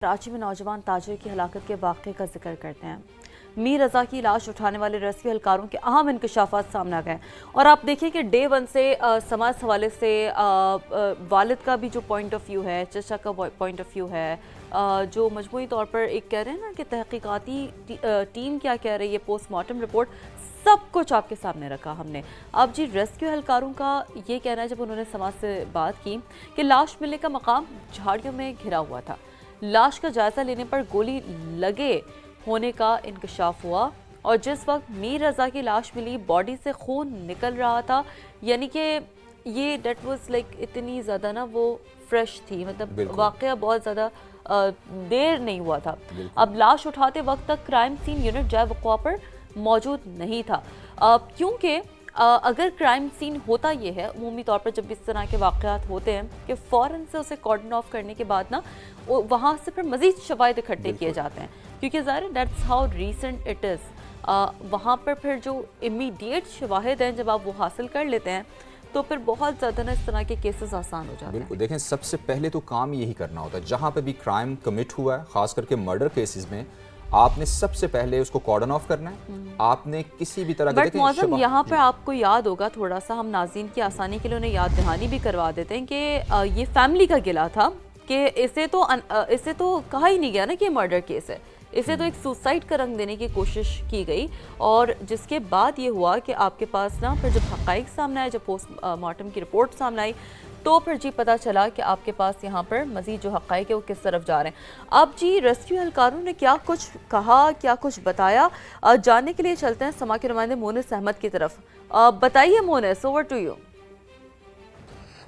कराची में नौजवान ताजिर की हलाकत के वाक़े का जिक्र करते हैं। मीर रज़ा की लाश उठाने वाले रेस्क्यू एहलकारों के अहम इंकशाफात सामने आ गए और आप देखिए कि डे वन से समाज हवाले से वालिद का भी जो पॉइंट ऑफ व्यू है, चचा का पॉइंट ऑफ व्यू है, जो मजमूई तौर पर एक कह रहे हैं ना कि तहकीकाती टीम क्या कह रही है, पोस्टमार्टम रिपोर्ट, सब कुछ आपके सामने रखा हमने। अब जी रेस्क्यू एहलकारों का ये कहना है, जब उन्होंने समाज से बात की कि लाश मिलने का मकाम झाड़ियों में घिरा हुआ था, लाश का जायजा लेने पर गोली लगे होने का इंकशाफ हुआ और जिस वक्त मीर रज़ा की लाश मिली बॉडी से खून निकल रहा था, यानी कि ये डेट वाज लाइक इतनी ज़्यादा ना वो फ्रेश थी, मतलब वाक़या बहुत ज़्यादा देर नहीं हुआ था। अब लाश उठाते वक्त तक क्राइम सीन यूनिट जय वक़्वा पर मौजूद नहीं था, क्योंकि अगर क्राइम सीन होता ये है उमूमी तौर पर जब इस तरह के वाक़यात होते हैं कि फ़ौरन से उसे कॉर्डन ऑफ करने के बाद ना वहाँ से फिर मज़ीद शवाहिद इकट्ठे किए जाते हैं, क्योंकि ज़ाहिर that's how recent it is. वहाँ पर फिर जो इमीडिएट शवाहिद हैं जब आप वो हासिल कर लेते हैं तो फिर बहुत ज़्यादा ना इस तरह के केसेस आसान हो जाते हैं। बिल्कुल, देखें सबसे पहले तो काम यही करना होता है, जहाँ पे भी क्राइम कमिट हुआ है, ख़ास करके मर्डर केसेस में, आपने सबसे पहले उसको कॉर्डन ऑफ करना है। आपने किसी भी तरह बट मौजूद यहाँ पर आपको याद होगा, थोड़ा सा हम नाज़रीन की आसानी के लिए उन्हें याद दहानी भी करवा देते हैं कि ये फैमिली का गिला था कि इसे तो कहा ही नहीं गया ना कि ये मर्डर केस है, इसे तो एक सुसाइड का रंग देने की कोशिश की गई। और जिसके बाद ये हुआ कि आपके पास ना फिर जब हक़ाइक़ सामने आए, जब पोस्टमार्टम की रिपोर्ट सामने आई, तो फिर जी पता चला कि आपके पास यहाँ पर मज़ीद जो हक़ाइक़ है वो किस तरफ जा रहे हैं। अब जी रेस्क्यू एहलकारों ने क्या कुछ कहा, क्या कुछ बताया, जानने के लिए चलते हैं समा के नुमाइंदे मोनिस अहमद की तरफ। बताइए मोनिस, ओवर टू यू।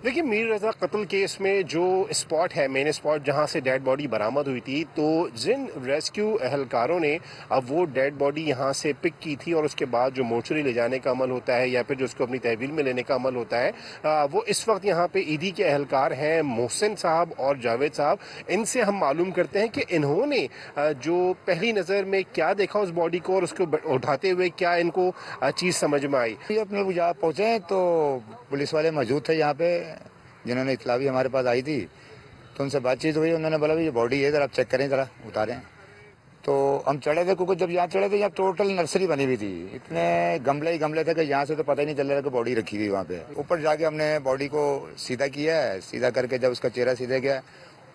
देखिए, मीर रज़ा कत्ल केस में जो स्पॉट है, मेन स्पॉट जहां से डेड बॉडी बरामद हुई थी, तो जिन रेस्क्यू एहलकारों ने अब वो डेड बॉडी यहां से पिक की थी और उसके बाद जो मोर्चरी ले जाने का अमल होता है या फिर जो उसको अपनी तहवील में लेने का अमल होता है, वो इस वक्त यहाँ पे ईदी के एहलकार हैं मोहसिन साहब और जावेद साहब। इनसे हम मालूम करते हैं कि इन्होंने जो पहली नज़र में क्या देखा उस बॉडी को और उसको उठाते हुए क्या इनको चीज़ समझ में आई। अपने जहाँ पहुँचे तो पुलिस वाले मौजूद थे यहाँ पे, जिन्होंने इतला भी हमारे पास आई थी, तो उनसे बातचीत हुई। उन्होंने बोला भाई ये बॉडी है, ज़रा आप चेक करें, ज़रा उतारें। तो हम चढ़े थे, क्योंकि जब यहाँ चढ़े थे यहाँ टोटल नर्सरी बनी हुई थी, इतने गमले ही गमले थे कि यहाँ से तो पता ही नहीं चल रहा कि बॉडी रखी हुई वहाँ पे। ऊपर जाके हमने बॉडी को सीधा किया है, सीधा करके जब उसका चेहरा सीधे गया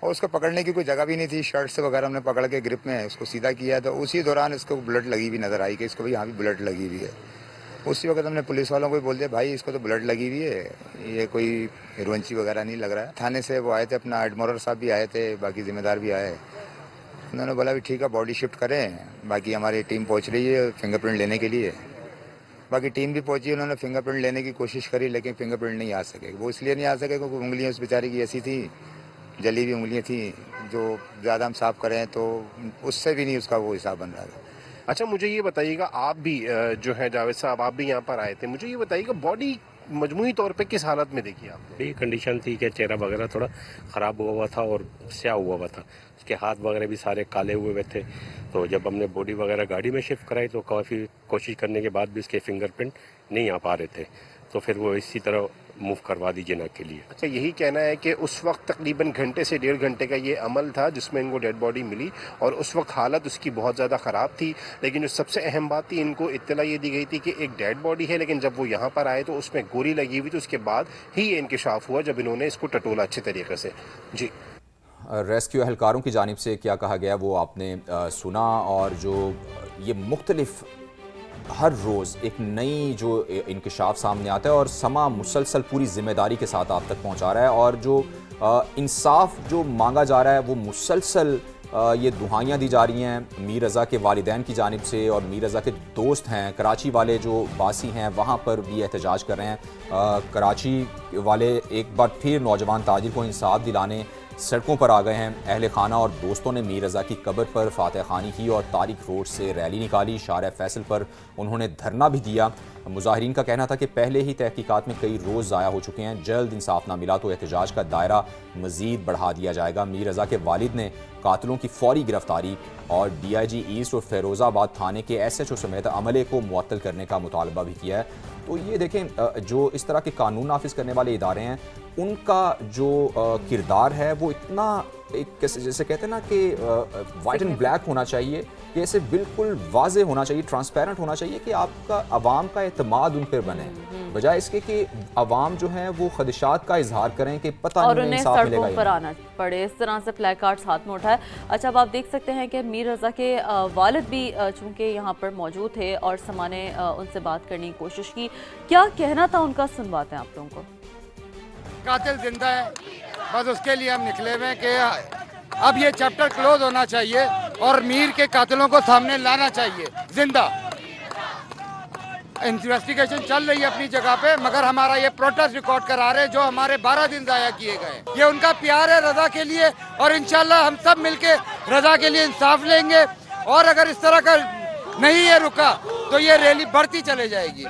और उसको पकड़ने की कोई जगह भी नहीं थी, शर्ट से वगैरह हमने पकड़ के ग्रिप में उसको सीधा किया, तो उसी दौरान इसको ब्लड लगी हुई नज़र आई कि इसको भी यहाँ भी ब्लड लगी हुई है। उसी वक्त हमने पुलिस वालों को भी बोल दिया भाई इसको तो ब्लड लगी हुई है, ये कोई हिरवंची वगैरह नहीं लग रहा है। थाने से वो आए थे, अपना एडमोरर साहब भी आए थे, बाकी जिम्मेदार भी आए। उन्होंने बोला भी ठीक है बॉडी शिफ्ट करें, बाकी हमारी टीम पहुंच रही है फिंगरप्रिंट लेने के लिए। बाकी टीम भी पहुंची, उन्होंने फिंगरप्रिंट लेने की कोशिश करी लेकिन फिंगरप्रिंट नहीं आ सके। वो इसलिए नहीं आ सके क्योंकि उंगलियाँ उस बेचारी की ऐसी थी, जली हुई उंगलियाँ थी, जो ज़्यादा हम साफ़ करें तो उससे भी नहीं उसका वो हिसाब बन रहा था। अच्छा, मुझे ये बताइएगा, आप भी जो है जावेद साहब, आप भी यहाँ पर आए थे, मुझे ये बताइएगा बॉडी मजमूई तौर पे किस हालत में देखी आपने? कंडीशन थी कि चेहरा वगैरह थोड़ा ख़राब हुआ था और स्याह हुआ था, उसके हाथ वगैरह भी सारे काले हुए थे। तो जब हमने बॉडी वगैरह गाड़ी में शिफ्ट कराई तो काफ़ी कोशिश करने के बाद भी उसके फिंगरप्रिंट नहीं आ पा रहे थे, तो फिर वो इसी तरह मूव करवा दी जिना के लिए। अच्छा, यही कहना है कि उस वक्त तकरीबन घंटे से 1.5 घंटे का ये अमल था जिसमें इनको डेड बॉडी मिली और उस वक्त हालत उसकी बहुत ज़्यादा ख़राब थी, लेकिन जो सबसे अहम बात थी, इनको इत्तला ये दी गई थी कि एक डेड बॉडी है, लेकिन जब वो यहाँ पर आए तो उसमें गोली लगी हुई थी। उसके बाद ही ये इंकशाफ हुआ जब इन्होंने इसको टटोला अच्छे तरीके से। जी, रेस्क्यू एहलकारों की जानिब से क्या कहा गया वो आपने सुना, और जो ये मुख्तलिफ हर रोज़ एक नई जो इंकशाफ सामने आता है और समा मुसलसल पूरी ज़िम्मेदारी के साथ आप तक पहुंचा रहा है, और जो इंसाफ जो मांगा जा रहा है वो मुसलसल ये दुहाइयाँ दी जा रही हैं मीर रज़ा के वालिदैन की जानिब से, और मीर रज़ा के दोस्त हैं कराची वाले जो बासी हैं वहाँ पर भी एहतजाज कर रहे हैं। कराची वाले एक बार फिर नौजवान ताजिर को इंसाफ दिलाने सड़कों पर आ गए हैं। अहले खाना और दोस्तों ने मीर रज़ा की कब्र पर फातह खानी की और तारिक रोड से रैली निकाली। शार फैसल पर उन्होंने धरना भी दिया। मुजाहिरीन का कहना था कि पहले ही तहकीकात में कई रोज़ ज़ाया हो चुके हैं, जल्द इंसाफ ना मिला तो एहतजाज का दायरा मज़ीद बढ़ा दिया जाएगा। मीर रज़ा के वालिद ने कातिलों की फौरी गिरफ्तारी और DIG ईस्ट और फ़िरोज़ाबाद थाने के SHO समेत अमले को मुअत्तल करने का मुतालबा भी किया है। तो ये देखें, जो इस तरह के कानून नाफिज करने वाले इदारे हैं उनका जो किरदार है वो इतना एक जैसे कहते हैं ना कि वाइट एंड ब्लैक होना चाहिए, कि ऐसे बिल्कुल वाजे होना चाहिए, ट्रांसपेरेंट होना चाहिए कि आपका आवाम का एतमाद उन पर बने, बजाय इसके कि आवाम जो है वो खदशात का इजहार करें कि पता और नहीं उन्हें इंसाफ सड़कों मिलेगा पर आना पड़े। इस तरह से प्ले कार्ड्स हाथ में उठाए। अच्छा, अब आप देख सकते हैं कि मीर रज़ा के वालिद भी चूंकि यहाँ पर मौजूद थे और समा ने उनसे बात करने की कोशिश की। क्या कहना था उनका, सुनवाते हैं आप लोगों को। कातिल जिंदा है, बस उसके लिए हम निकले हुए हैं कि अब ये चैप्टर क्लोज होना चाहिए और मीर के कातिलों को सामने लाना चाहिए जिंदा। इन्वेस्टिगेशन चल रही है अपनी जगह पे, मगर हमारा ये प्रोटेस्ट रिकॉर्ड करा रहे हैं जो हमारे 12 दिन ज़ाया किए गए। ये उनका प्यार है रज़ा के लिए और इंशाल्लाह हम सब मिलके रज़ा के लिए इंसाफ लेंगे। और अगर इस तरह का नहीं है रुका तो ये रैली बढ़ती चले जाएगी।